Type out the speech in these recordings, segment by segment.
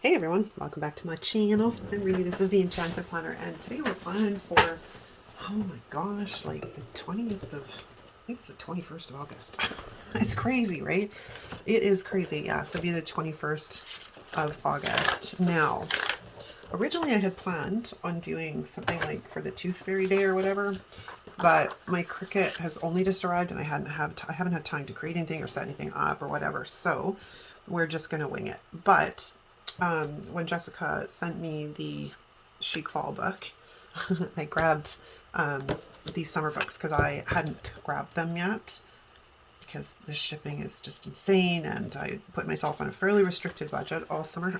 Hey everyone, welcome back to my channel. I'm Ruby, this is the Enchanted Planner, and today we're planning for, oh my gosh, like the 20th of, I think it's the 21st of August. It's crazy, right? It is crazy, yeah, so it'll be the 21st of August. Now, originally I had planned on doing something like for the Tooth Fairy Day or whatever, but my Cricut has only just arrived and I haven't had time to create anything or set anything up or whatever, so we're just going to wing it. But when Jessica sent me the Chic Fall book, I grabbed these summer books because I hadn't grabbed them yet because the shipping is just insane and I put myself on a fairly restricted budget all summer.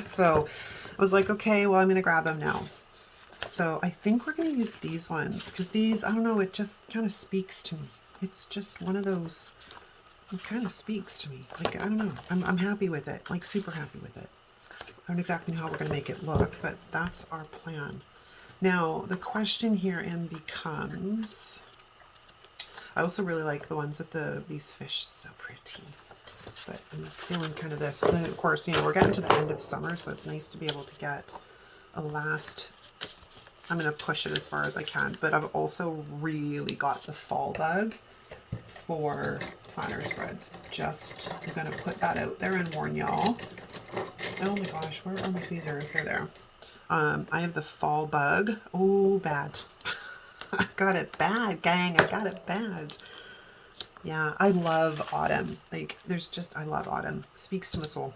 So I was like, okay, well, I'm going to grab them now. So I think we're going to use these ones because these, I don't know, it just kind of speaks to me. It's just one of those, it kind of speaks to me. Like, I don't know, I'm happy with it, like super happy with it. I don't exactly know how we're going to make it look, but that's our plan. Now, the question herein becomes, I also really like the ones with these fish, so pretty. But I'm feeling kind of this. And then, of course, you know, we're getting to the end of summer, so it's nice to be able to get a last, I'm going to push it as far as I can, but I've also really got the fall bug for planner spreads. Just, I'm going to put that out there and warn y'all. Oh my gosh, where are my tweezers? They're there. I have the fall bug. Oh, bad. I got it bad, gang. I got it bad. Yeah, I love autumn. Like, there's just, I love autumn. Speaks to my soul.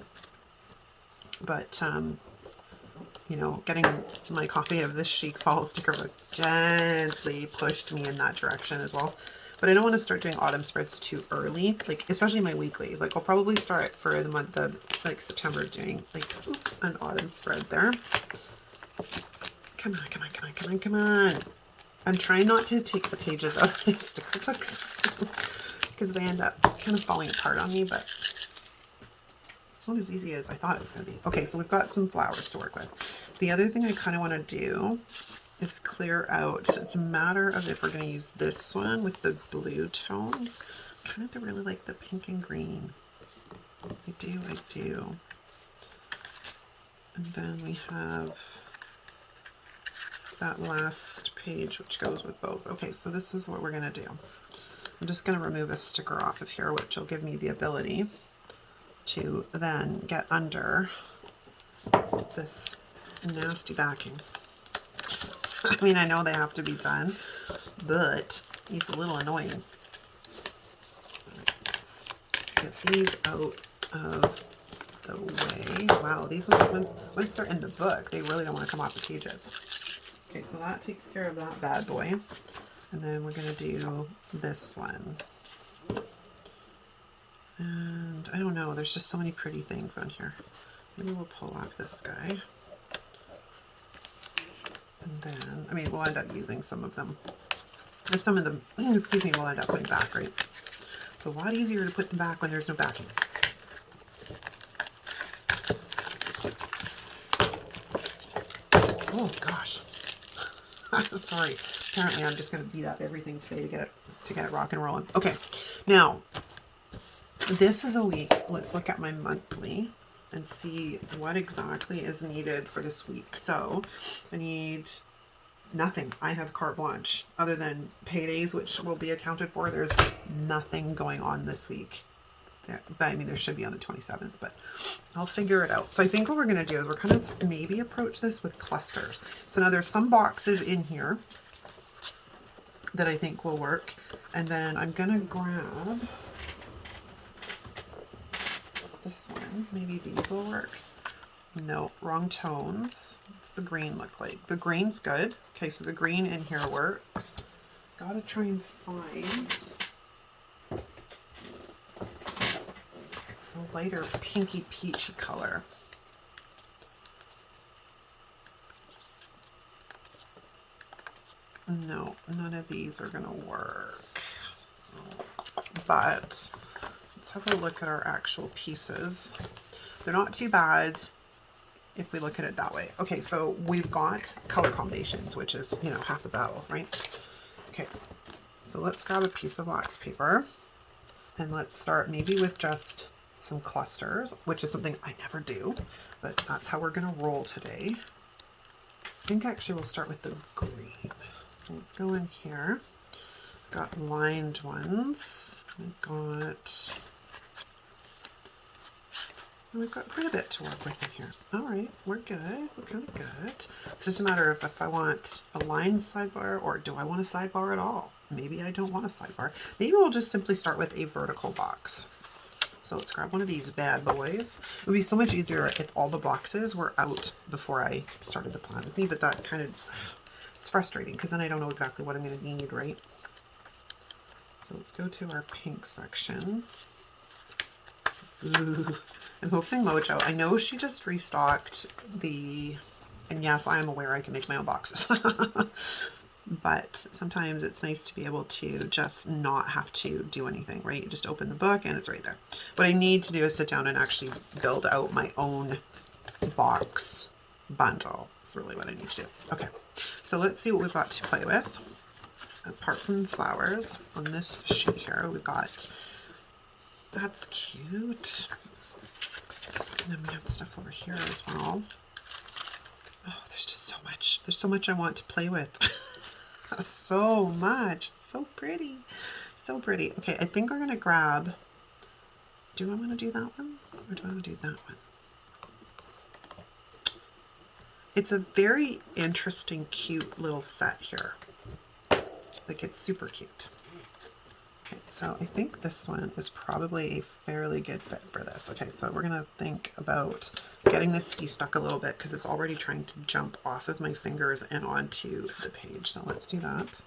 But, you know, getting my copy of this Chic Fall sticker book gently pushed me in that direction as well. But I don't want to start doing autumn spreads too early, like especially my weeklies. Like I'll probably start for the month of like September doing like, oops, an autumn spread there. Come on, come on, come on, come on, come on. I'm trying not to take the pages out of my sticker books because they end up kind of falling apart on me, but it's not as easy as I thought it was going to be. Okay, so we've got some flowers to work with. The other thing I kind of want to do is clear out. It's a matter of if we're going to use this one with the blue tones. I kind of really like the pink and green. I do. And then we have that last page which goes with both. Okay, so this is what we're going to do. I'm just going to remove a sticker off of here, which will give me the ability to then get under this nasty backing. I mean, I know they have to be done, but it's a little annoying. Right, let's get these out of the way. Wow, these ones, once they're in the book, they really don't want to come off the pages. Okay, so that takes care of that bad boy. And then we're going to do this one. And I don't know, there's just so many pretty things on here. Maybe we'll pull off this guy. And then, I mean, we'll end up using some of them. And some of them, excuse me, we'll end up putting back, right? It's a lot easier to put them back when there's no backing. Oh gosh. Sorry. Apparently I'm just going to beat up everything today to get it rock and rolling. Okay. Now, this is a week. Let's look at my monthly and see what exactly is needed for this week. So I need nothing. I have carte blanche other than paydays, which will be accounted for. There's nothing going on this week. But I mean, there should be on the 27th, but I'll figure it out. So I think what we're going to do is we're kind of maybe approach this with clusters. So now there's some boxes in here that I think will work. And then I'm going to grab this one. Maybe these will work. No, wrong tones. What's the green look like? The green's good. Okay, so the green in here works. Gotta try and find a lighter pinky peachy color. No, none of these are gonna work. But let's have a look at our actual pieces. They're not too bad if we look at it that way. Okay, so we've got color combinations, which is, you know, half the battle, right? Okay, so let's grab a piece of wax paper and let's start maybe with just some clusters, which is something I never do, but that's how we're gonna roll today. I think actually we'll start with the green. So let's go in here. Got lined ones. We've got quite a bit to work with in here. All right, we're good. We're kind of good. It's just a matter of if I want a lined sidebar or do I want a sidebar at all? Maybe I don't want a sidebar. Maybe we'll just simply start with a vertical box. So let's grab one of these bad boys. It would be so much easier if all the boxes were out before I started the plan with me, but that kind of, it's frustrating because then I don't know exactly what I'm going to need, right? So let's go to our pink section. Ooh, I'm hoping Mojo, I know she just restocked the, and yes, I am aware I can make my own boxes. But sometimes it's nice to be able to just not have to do anything, right? You just open the book and it's right there. What I need to do is sit down and actually build out my own box bundle. That's really what I need to do. Okay, so let's see what we've got to play with. Apart from flowers, on this sheet here, we've got, that's cute. And then we have the stuff over here as well. Oh, there's just so much. There's so much I want to play with. So much. It's so pretty. So pretty. Okay, I think we're going to grab, do I want to do that one? Or do I want to do that one? It's a very interesting, cute little set here. Like, it's super cute. Okay, so I think this one is probably a fairly good fit for this. Okay, so we're going to think about getting this stuck a little bit because it's already trying to jump off of my fingers and onto the page. So let's do that.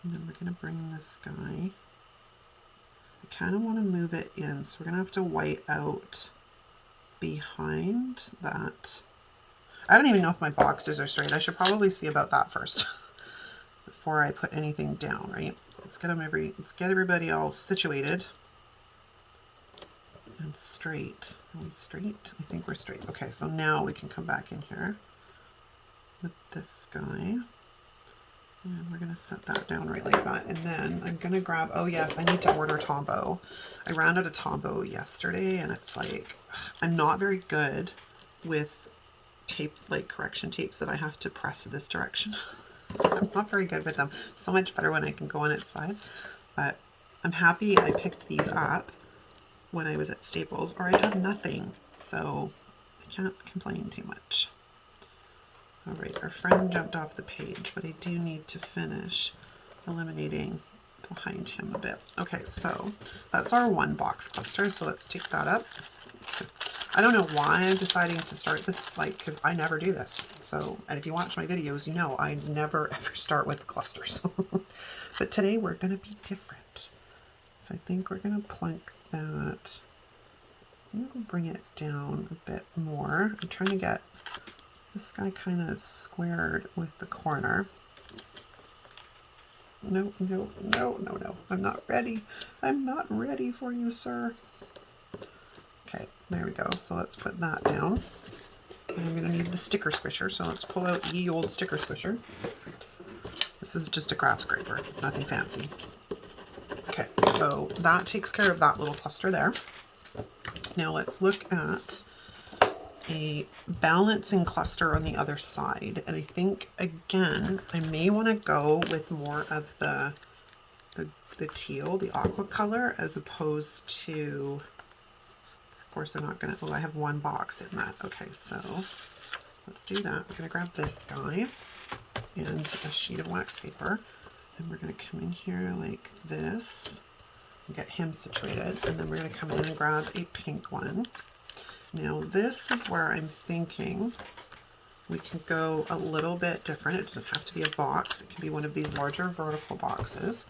And then we're going to bring this guy. I kind of want to move it in, so we're going to have to white out behind that. I don't even know if my boxes are straight. I should probably see about that first before I put anything down, right? Let's get everybody all situated and straight. Are we straight? I think we're straight. Okay, so now we can come back in here with this guy. And we're gonna set that down right like that. And then I'm gonna grab, oh yes, I need to order Tombow. I ran out of Tombow yesterday and it's like, I'm not very good with tape, like correction tapes that I have to press this direction. I'm not very good with them. So much better when I can go on its side. But I'm happy I picked these up when I was at Staples, or I'd have nothing. So I can't complain too much. All right, our friend jumped off the page, but I do need to finish eliminating behind him a bit. Okay, so that's our one box cluster. So let's take that up. I don't know why I'm deciding to start this, like, because I never do this. So, and if you watch my videos, you know I never ever start with clusters. But today we're going to be different. So I think we're going to plunk that. I'm going to bring it down a bit more. I'm trying to get this guy kind of squared with the corner. No, no, no, no, no. I'm not ready. I'm not ready for you, sir. Okay, there we go. So let's put that down. And I'm going to need the sticker squisher. So let's pull out ye old sticker squisher. This is just a graph scraper. It's nothing fancy. Okay, so that takes care of that little cluster there. Now let's look at a balancing cluster on the other side. And I think, again, I may want to go with more of the teal, the aqua color, as opposed to, of course, I'm not going to, oh, I have one box in that. Okay, so let's do that. We're going to grab this guy and a sheet of wax paper. And we're going to come in here like this and get him situated. And then we're going to come in and grab a pink one. Now this is where I'm thinking we can go a little bit different. It doesn't have to be a box. It can be one of these larger vertical boxes.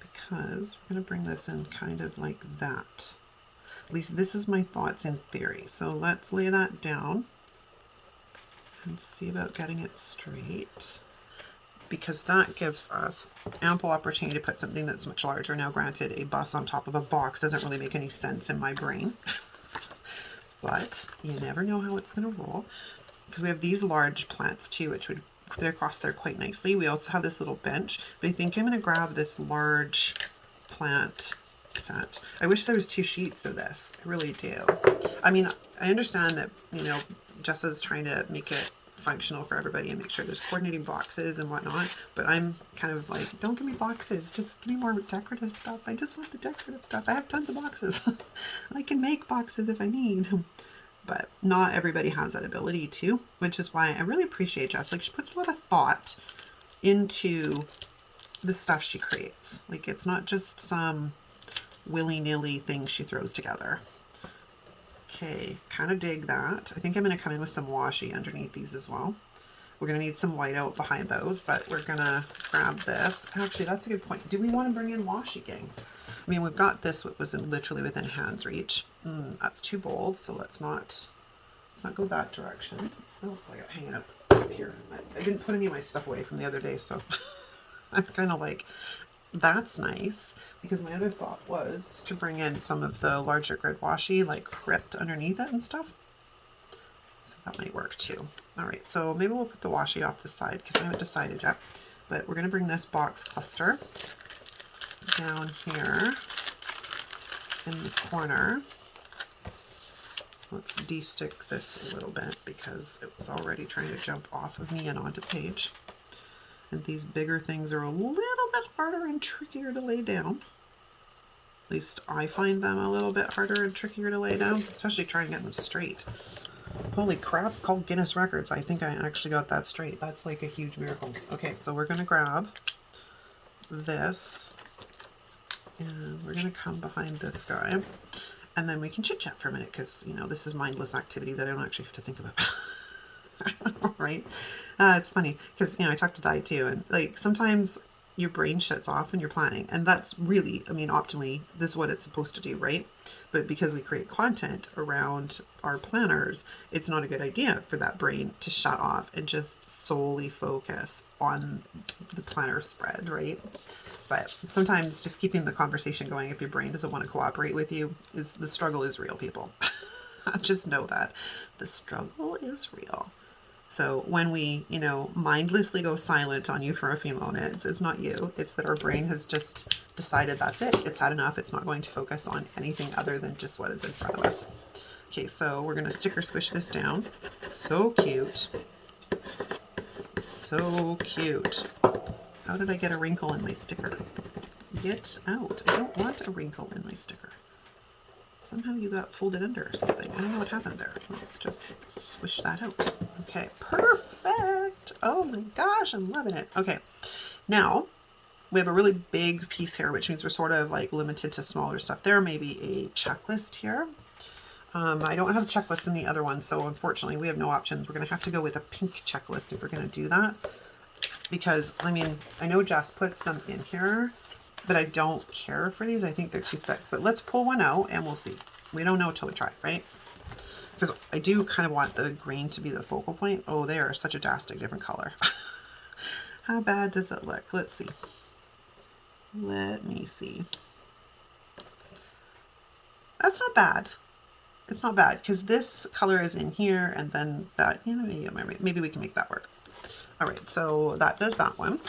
Because we're going to bring this in kind of like that. At least this is my thoughts in theory. So let's lay that down and see about getting it straight. Because that gives us ample opportunity to put something that's much larger. Now granted, a bus on top of a box doesn't really make any sense in my brain. But you never know how it's going to roll. Because we have these large plants too, which would fit across there quite nicely. We also have this little bench. But I think I'm going to grab this large plant set. I wish there was 2 sheets of this. I really do. I mean, I understand that, you know, Jessa's trying to make it functional for everybody and make sure there's coordinating boxes and whatnot, but I'm kind of like, don't give me boxes, just give me more decorative stuff. I just want the decorative stuff. I have tons of boxes. I can make boxes if I need, but not everybody has that ability to, which is why I really appreciate Jess. Like, she puts a lot of thought into the stuff she creates. Like, it's not just some willy-nilly thing she throws together. Okay, kind of dig that. I think I'm going to come in with some washi underneath these as well. We're going to need some white out behind those, but we're going to grab this. Actually, that's a good point. Do we want to bring in washi, gang? I mean, we've got this, what was literally within hand's reach. That's too bold, so let's not go that direction. What else do I got hanging up here? I didn't put any of my stuff away from the other day, so I'm kind of like, that's nice, because my other thought was to bring in some of the larger grid washi, like ripped underneath it and stuff. So that might work too. All right, so maybe we'll put the washi off the side because I haven't decided yet. But we're going to bring this box cluster down here in the corner. Let's de-stick this a little bit because it was already trying to jump off of me and onto the page. And these bigger things are a little bit harder and trickier to lay down. At least I find them a little bit harder and trickier to lay down, especially trying to get them straight. Holy crap, called Guinness Records. I think I actually got that straight. That's like a huge miracle. Okay, so we're going to grab this and we're going to come behind this guy. And then we can chit chat for a minute because, you know, this is mindless activity that I don't actually have to think about. Right? It's funny because, you know, I talk to Di too, and like sometimes your brain shuts off when you're planning, and that's really, I mean, optimally, this is what it's supposed to do, right? But because we create content around our planners, it's not a good idea for that brain to shut off and just solely focus on the planner spread, right? But sometimes just keeping the conversation going, if your brain doesn't want to cooperate with you, is the struggle is real, people. Just know that the struggle is real. So when we, you know, mindlessly go silent on you for a few moments, it's not you. It's that our brain has just decided that's it. It's had enough. It's not going to focus on anything other than just what is in front of us. Okay, so we're going to sticker squish this down. So cute. So cute. How did I get a wrinkle in my sticker? Get out. I don't want a wrinkle in my sticker. Somehow you got folded under or something. I don't know what happened there. Let's just swish that out. Okay, perfect. Oh my gosh, I'm loving it. Okay, now we have a really big piece here, which means we're sort of like limited to smaller stuff. There may be a checklist here. I don't have a checklist in the other one, so unfortunately we have no options. We're going to have to go with a pink checklist if we're going to do that. Because, I mean, I know Jess puts them in here, but I don't care for these. I think they're too thick. But let's pull one out and we'll see. We don't know until we try, right? Because I do kind of want the green to be the focal point. Oh, they are such a drastic different color. How bad does it look? Let's see. Let me see. That's not bad. It's not bad because this color is in here and then that, you know, maybe we can make that work. All right, so that does that one.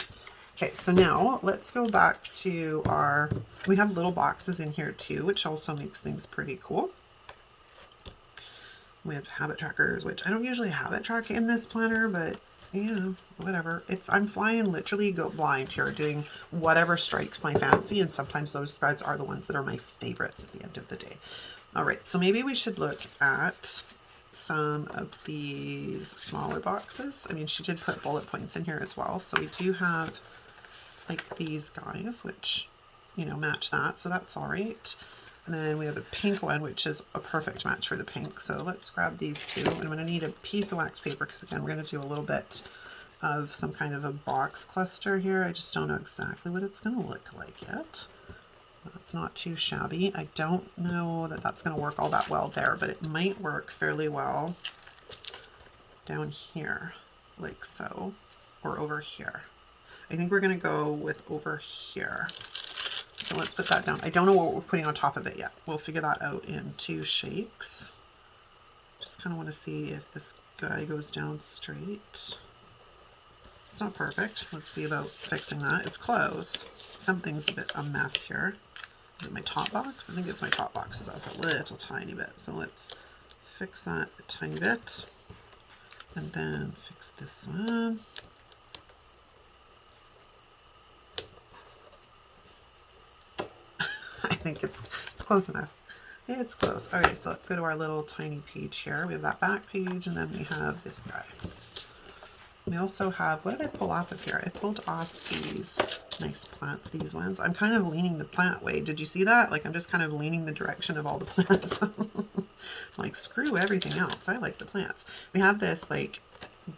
Okay, so now let's go back to our, we have little boxes in here too, which also makes things pretty cool. We have habit trackers, which I don't usually habit track in this planner, but yeah, whatever. I'm flying literally go blind here, doing whatever strikes my fancy, and sometimes those threads are the ones that are my favorites at the end of the day. All right, so maybe we should look at some of these smaller boxes. I mean, she did put bullet points in here as well. So we do have like these guys, which, you know, match that. So that's all right. And then we have a pink one, which is a perfect match for the pink. So let's grab these two. And I'm going to need a piece of wax paper because, again, we're going to do a little bit of some kind of a box cluster here. I just don't know exactly what it's going to look like yet. It's not too shabby. I don't know that that's going to work all that well there, but it might work fairly well down here, like so, or over here. I think we're going to go with over here. So let's put that down. I don't know what we're putting on top of it yet. We'll figure that out in 2 shakes. Just kind of want to see if this guy goes down straight. It's not perfect. Let's see about fixing that. It's close. Something's a bit a mess here. Is it my top box? I think it's my top box is off a little tiny bit. So let's fix that a tiny bit. And then fix this one. I think it's close enough. It's close. All right, so let's go to our little tiny page here. We have that back page, and then we have this guy. We also have, what did I pull off of here? I pulled off these nice plants, these ones. I'm kind of leaning the plant way. Did you see that? Like, I'm just kind of leaning the direction of all the plants. Like, screw everything else. I like the plants. We have this, like,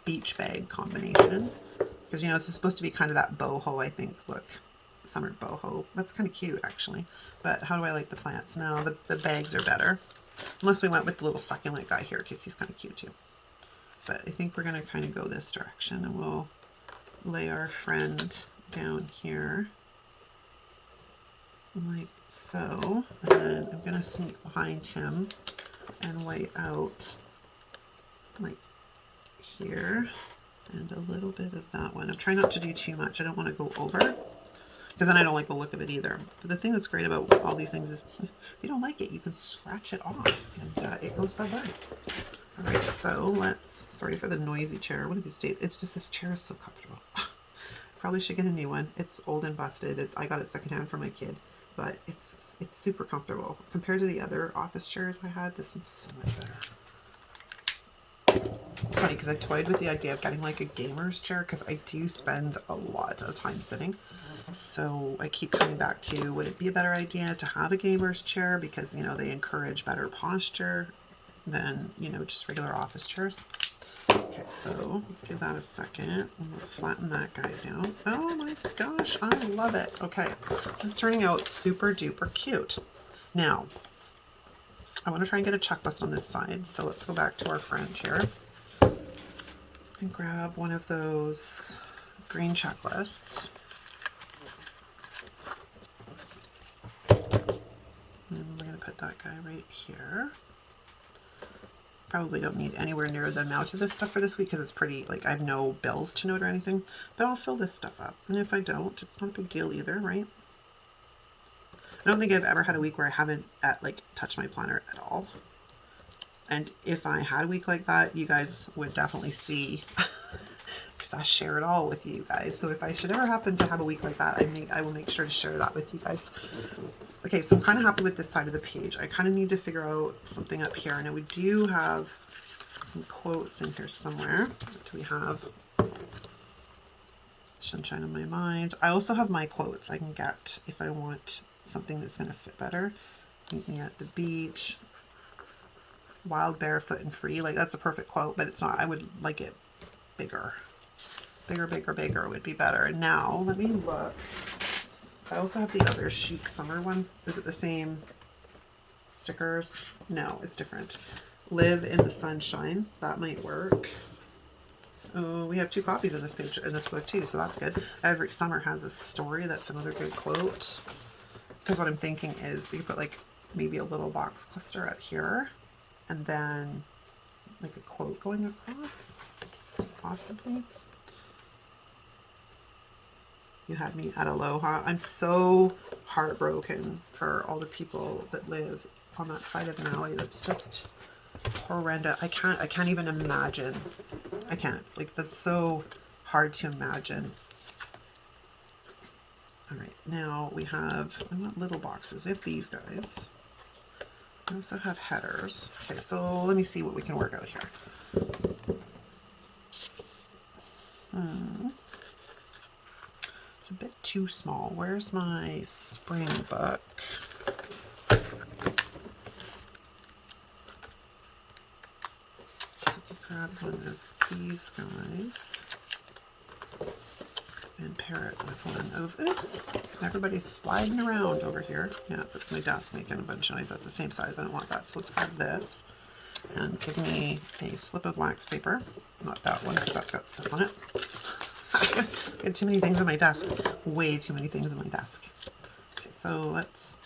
beach bag combination. Because, you know, it's supposed to be kind of that boho, I think, look. Summer boho. That's kind of cute, actually. But how do I like the plants? No, the bags are better. Unless we went with the little succulent guy here, because he's kind of cute, too. But I think we're going to kind of go this direction, and we'll lay our friend down here like so. And then I'm going to sneak behind him and lay out like here and a little bit of that one. I'm trying not to do too much. I don't want to go over because then I don't like the look of it either. But the thing that's great about all these things is if you don't like it, you can scratch it off and it goes bye-bye. All right, so let's, sorry for the noisy chair. One of these days, it's just this chair is so comfortable. Probably should get a new one. It's old and busted. I got it secondhand for my kid, but it's super comfortable. Compared to the other office chairs I had, this one's so much better. It's funny because I toyed with the idea of getting like a gamer's chair because I do spend a lot of time sitting. So I keep coming back to, would it be a better idea to have a gamer's chair because, you know, they encourage better posture than, you know, just regular office chairs. Okay, so let's give that a second. And we'll flatten that guy down. Oh my gosh, I love it. Okay, this is turning out super duper cute. Now, I want to try and get a checklist on this side. So let's go back to our friend here and grab one of those green checklists. And we're going to put that guy right here. Probably don't need anywhere near the amount of this stuff for this week because it's pretty, like, I have no bills to note or anything, but I'll fill this stuff up. And if I don't, it's not a big deal either, right? I don't think I've ever had a week where I haven't, touched my planner at all. And if I had a week like that, you guys would definitely see, because I share it all with you guys. So if I should ever happen to have a week like that, I will make sure to share that with you guys. Okay, so I'm kind of happy with this side of the page. I kind of need to figure out something up here. Now we do have some quotes in here somewhere. What do we have? Sunshine on my mind. I also have my quotes I can get if I want something that's going to fit better. Meet me at the beach. Wild, barefoot, and free. Like, that's a perfect quote, but it's not. I would like it bigger. Bigger, bigger, bigger would be better. And now, let me look. I also have the other chic summer one. Is it the same stickers? No, it's different. Live in the sunshine. That might work. Oh, we have 2 copies in this page in this book too, so that's good. Every summer has a story. That's another good quote. Because what I'm thinking is we could put like maybe a little box cluster up here, and then like a quote going across, possibly. You had me at aloha. I'm so heartbroken for all the people that live on that side of Maui. That's just horrendous. I can't even imagine. I can't. Like, that's so hard to imagine. All right, now we have, I want little boxes. We have these guys. We also have headers. Okay, so let me see what we can work out here. It's a bit too small. Where's my spring book? So we can grab one of these guys and pair it with one of, oops, everybody's sliding around over here. Yeah, that's my desk making a bunch of noise. That's the same size. I don't want that. So let's grab this and give me a slip of wax paper. Not that one because that's got stuff on it. I got too many things on my desk. Way too many things on my desk. Okay, so let's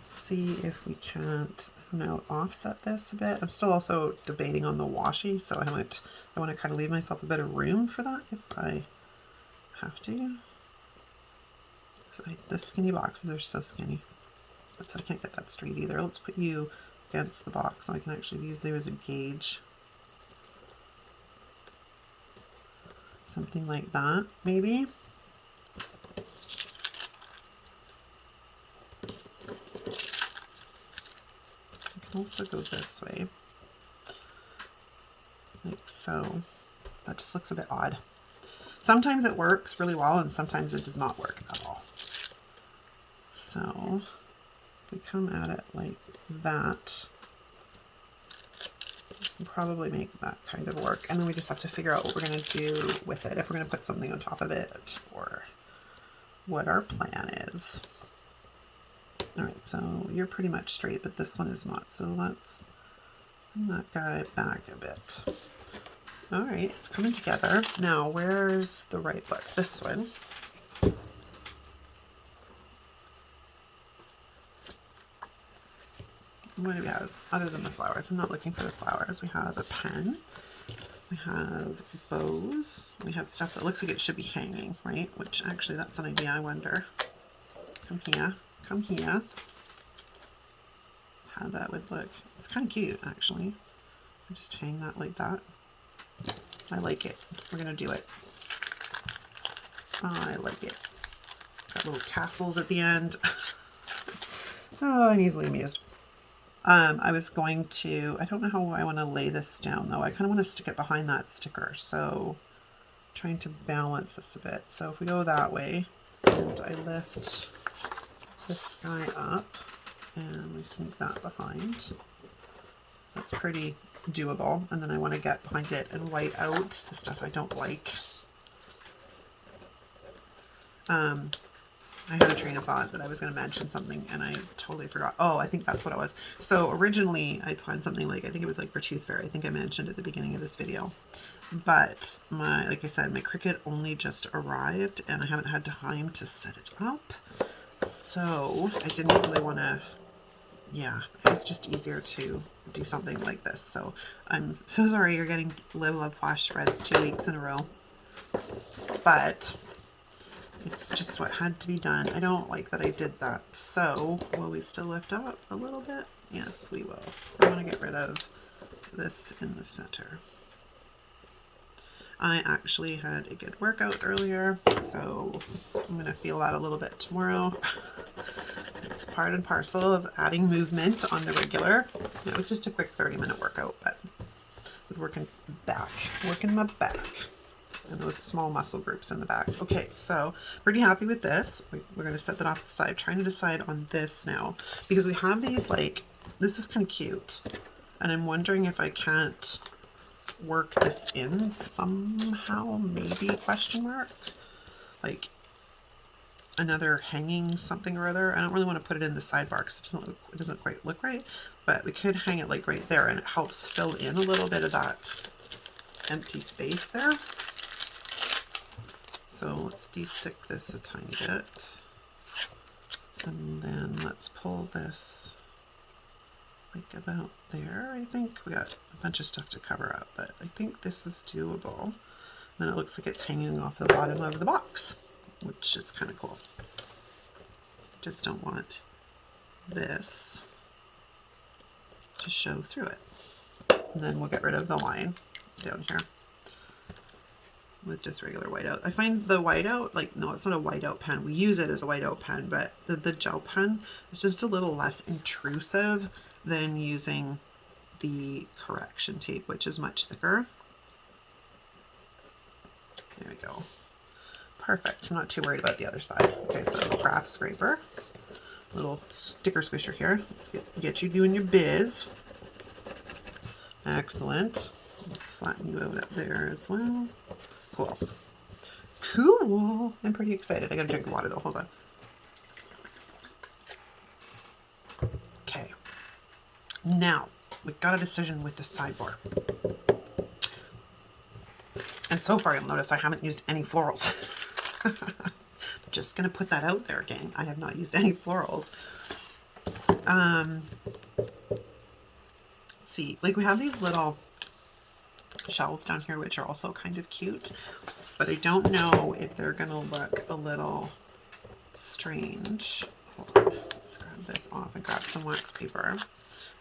see if we can't now offset this a bit. I'm still also debating on the washi, so I want to kind of leave myself a bit of room for that if I have to. So the skinny boxes are so skinny. I can't get that straight either. Let's put you against the box so I can actually use you as a gauge. Something like that, maybe. I can also go this way, like so. That just looks a bit odd. Sometimes it works really well and sometimes it does not work at all. So we come at it like that. We can probably make that kind of work. And then we just have to figure out what we're going to do with it. If we're going to put something on top of it or what our plan is. All right, so you're pretty much straight, but this one is not. So let's bring that guy back a bit. All right, it's coming together. Now, where's the right foot? This one. What do we have other than the flowers? I'm not looking for the flowers. We have a pen. We have bows. We have stuff that looks like it should be hanging, right? Which actually, that's an idea. I wonder. Come here. Come here. How that would look. It's kind of cute, actually. I just hang that like that. I like it. We're going to do it. I like it. Got little tassels at the end. Oh, I'm easily amused. I was going to, I don't know how I want to lay this down though. I kind of want to stick it behind that sticker. So trying to balance this a bit. So if we go that way and I lift this guy up and we sneak that behind, that's pretty doable. And then I want to get behind it and white out the stuff I don't like. I had a train of thought that I was going to mention something and I totally forgot. Oh, I think that's what it was. So originally I planned something like, I think it was like for Tooth Fairy. I think I mentioned at the beginning of this video. But like I said, my Cricut only just arrived and I haven't had time to set it up. So I didn't really want to, yeah, it was just easier to do something like this. So I'm so sorry you're getting Love Posh spreads 2 weeks in a row. But it's just what had to be done. I don't like that I did that. So will we still lift up a little bit? Yes, we will. So I want to get rid of this in the center. I actually had a good workout earlier, so I'm going to feel that a little bit tomorrow. It's part and parcel of adding movement on the regular. It was just a quick 30-minute workout, but I was working my back. And those small muscle groups in the back. Okay, so pretty happy with this. We're going to set that off to the side. Trying to decide on this now. Because we have these, like, this is kind of cute. And I'm wondering if I can't work this in somehow, maybe, question mark. Like, another hanging something or other. I don't really want to put it in the sidebar because it doesn't quite look right. But we could hang it, like, right there. And it helps fill in a little bit of that empty space there. So let's de-stick this a tiny bit. And then let's pull this like about there, I think. We got a bunch of stuff to cover up, but I think this is doable. Then it looks like it's hanging off the bottom of the box, which is kind of cool. Just don't want this to show through it. And then we'll get rid of the line down here with just regular whiteout. I find the whiteout, like, no, it's not a whiteout pen. We use it as a whiteout pen, but the gel pen is just a little less intrusive than using the correction tape, which is much thicker. There we go. Perfect. I'm not too worried about the other side. Okay, so craft scraper, little sticker squisher here. Let's get you doing your biz. Excellent. Flatten you out up there as well. Cool. Cool. I'm pretty excited. I gotta drink water though. Hold on. Okay. Now, we've got a decision with the sidebar. And so far, you'll notice I haven't used any florals. Just gonna put that out there, gang. I have not used any florals. Let's see. Like, we have these little shelves down here which are also kind of cute, but I don't know if they're gonna look a little strange. Hold on. Let's grab this off and grab some wax paper.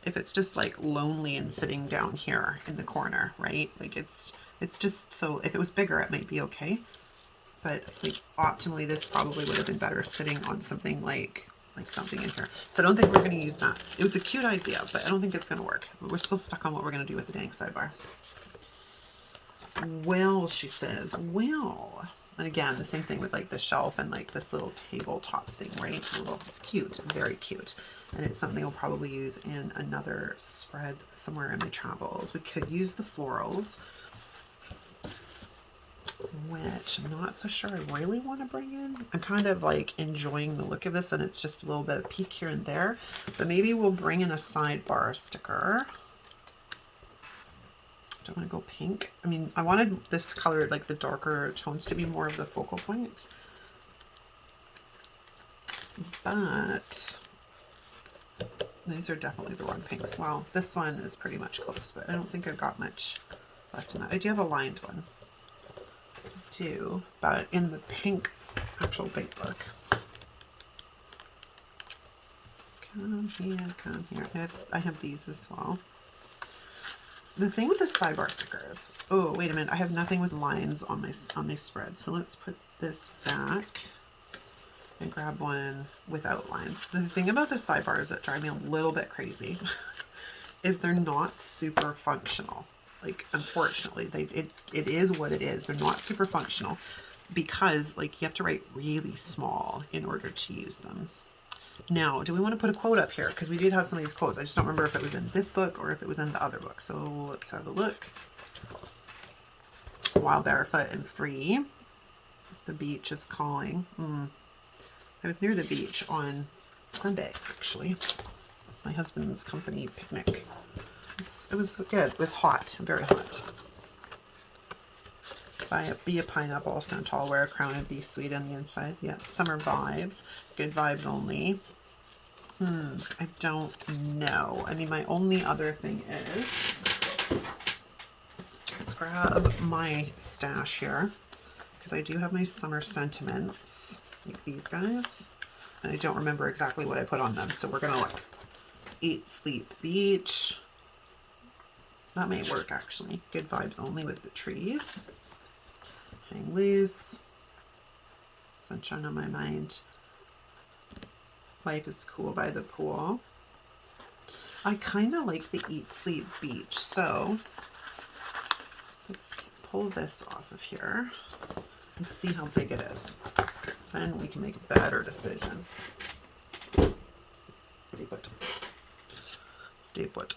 If it's just like lonely and sitting down here in the corner, right? Like it's just, so if it was bigger, it might be okay. But like optimally, this probably would have been better sitting on something like something in here. So I don't think we're going to use that. It was a cute idea, but I don't think it's going to work. We're still stuck on what we're going to do with the dang sidebar. Well, she says, well, and again, the same thing with like the shelf and like this little tabletop thing, right? Well, it's cute, very cute. And it's something I'll probably use in another spread somewhere in my travels. We could use the florals, which I'm not so sure I really want to bring in. I'm kind of like enjoying the look of this, and it's just a little bit of peek here and there, but maybe we'll bring in a sidebar sticker. Do I want to go pink? I mean, I wanted this color, like the darker tones, to be more of the focal point, but these are definitely the wrong pinks. Well, this one is pretty much close, but I don't think I've got much left in that. I do have a lined one. Do, but in the pink actual big book. Come here, come here. I have these as well. The thing with the sidebar stickers, oh wait a minute, I have nothing with lines on my spread, so let's put this back and grab one without lines. The thing about the sidebars that drive me a little bit crazy is they're not super functional. Like, unfortunately, it is what it is. They're not super functional because, like, you have to write really small in order to use them. Now, do we want to put a quote up here? Because we did have some of these quotes. I just don't remember if it was in this book or if it was in the other book. So let's have a look. While barefoot and free, the beach is calling. I was near the beach on Sunday, actually. My husband's company picnic. It was good. It was hot, very hot. Be a pineapple, stand tall, wear a crown, and be sweet on the inside. Yeah, summer vibes, good vibes only. I don't know. I mean, my only other thing is, let's grab my stash here, because I do have my summer sentiments, like these guys, and I don't remember exactly what I put on them, so we're gonna look. Eat, sleep, beach. That may work, actually. Good vibes only with the trees. Hang loose. Sunshine on my mind. Life is cool by the pool. I kind of like the eat, sleep, beach. So let's pull this off of here and see how big it is. Then we can make a better decision. Stay put. Stay put.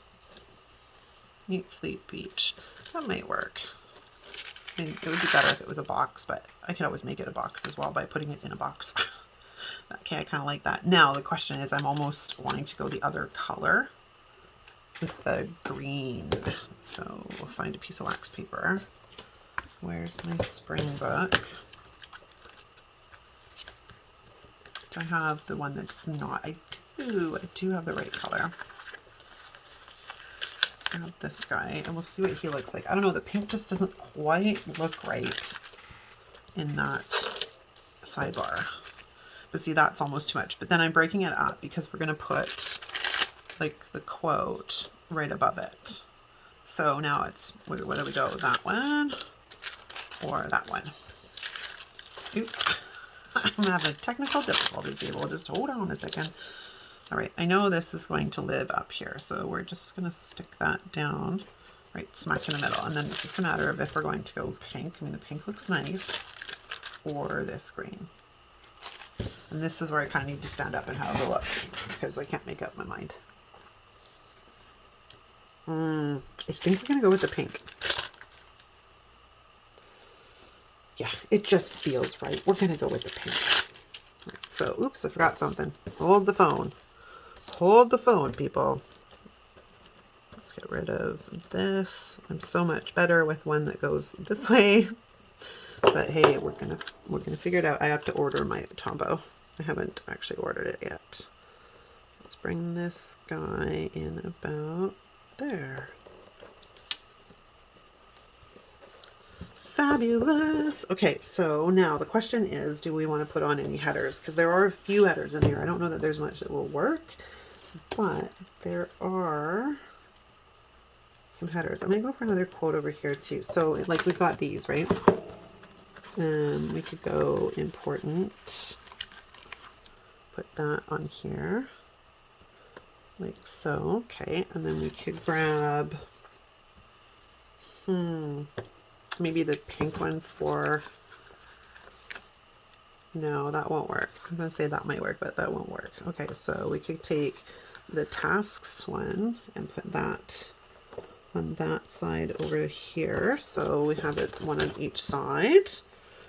Eat, sleep, beach. That might work. I mean, it would be better if it was a box, but I could always make it a box as well by putting it in a box. Okay, I kind of like that. Now the question is, I'm almost wanting to go the other color with the green. So we'll find a piece of wax paper. Where's my spring book? Do I have the one that's not? I do have the right color. Grab this guy and we'll see what he looks like. I don't know, the pink just doesn't quite look right in that sidebar. But see, that's almost too much. But then I'm breaking it up because we're going to put like the quote right above it. So now it's, where do we go? That one or that one? Oops. I'm having technical difficulties, people. Just hold on a second. All right, I know this is going to live up here, so we're just going to stick that down right smack in the middle. And then it's just a matter of if we're going to go pink. I mean, the pink looks nice, or this green. And this is where I kind of need to stand up and have a look, because I can't make up my mind. I think we're going to go with the pink. Yeah, it just feels right. We're going to go with the pink. Right, so, oops, I forgot something. Hold the phone. Hold the phone, people. Let's get rid of this. I'm so much better with one that goes this way. But hey, we're gonna figure it out. I have to order my Tombow. I haven't actually ordered it yet. Let's bring this guy in about there. Fabulous. Okay, so now the question is, do we want to put on any headers? Because there are a few headers in here. I don't know that there's much that will work, but there are some headers. I'm going to go for another quote over here too. So like we've got these, right? We could go important, put that on here, like so. Okay, and then we could grab, maybe the pink one for, no, that won't work. I'm going to say that might work, but that won't work. Okay, so we could take the tasks one and put that on that side over here. So we have it one on each side.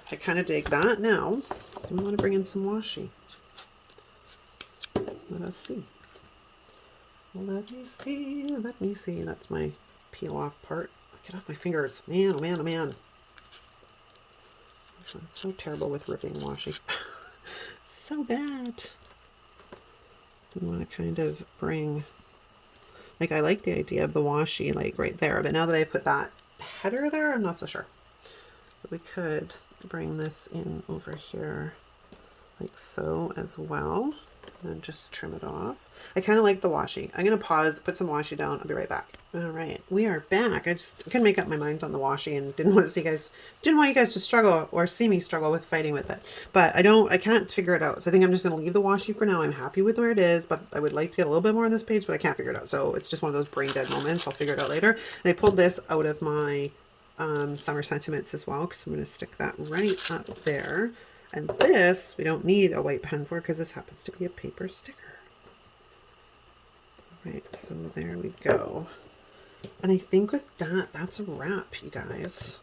I kind of dig that. Now, do we want to bring in some washi? Let us see. Let me see. Let me see. That's my peel off part. Get off my fingers. Man, oh man, oh man. I'm so terrible with ripping washi. So bad. We want to kind of bring, like, I like the idea of the washi like right there, but now that I put that header there, I'm not so sure. But we could bring this in over here like so as well, and then just trim it off. I kind of like the washi. I'm going to pause, put some washi down. I'll be right back. All right, we are back. I couldn't make up my mind on the washi and didn't want you guys to struggle or see me struggle with fighting with it. But I can't figure it out. So I think I'm just going to leave the washi for now. I'm happy with where it is, but I would like to get a little bit more on this page, but I can't figure it out. So it's just one of those brain dead moments. I'll figure it out later. And I pulled this out of my summer sentiments as well, because I'm going to stick that right up there. And this, we don't need a white pen for because this happens to be a paper sticker. All right, so there we go. And I think with that, that's a wrap, you guys.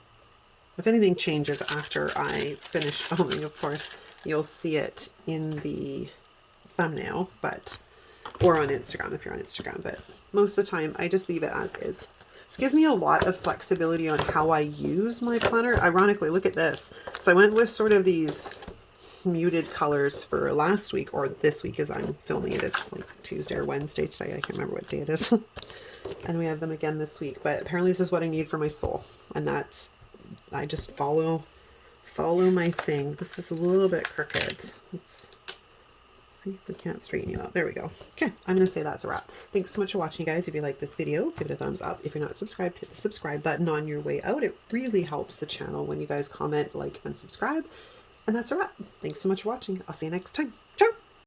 If anything changes after I finish filming, of course, you'll see it in the thumbnail, or on Instagram if you're on Instagram. But most of the time, I just leave it as is. This gives me a lot of flexibility on how I use my planner. Ironically, look at this. So I went with sort of these muted colors for last week, or this week as I'm filming it. It's like Tuesday or Wednesday today. I can't remember what day it is. And we have them again this week. But apparently this is what I need for my soul. And that's, I just follow my thing. This is a little bit crooked. Let's see if we can't straighten you out. There we go. Okay, I'm going to say that's a wrap. Thanks so much for watching, guys. If you like this video, give it a thumbs up. If you're not subscribed, hit the subscribe button on your way out. It really helps the channel when you guys comment, like, and subscribe. And that's a wrap. Thanks so much for watching. I'll see you next time.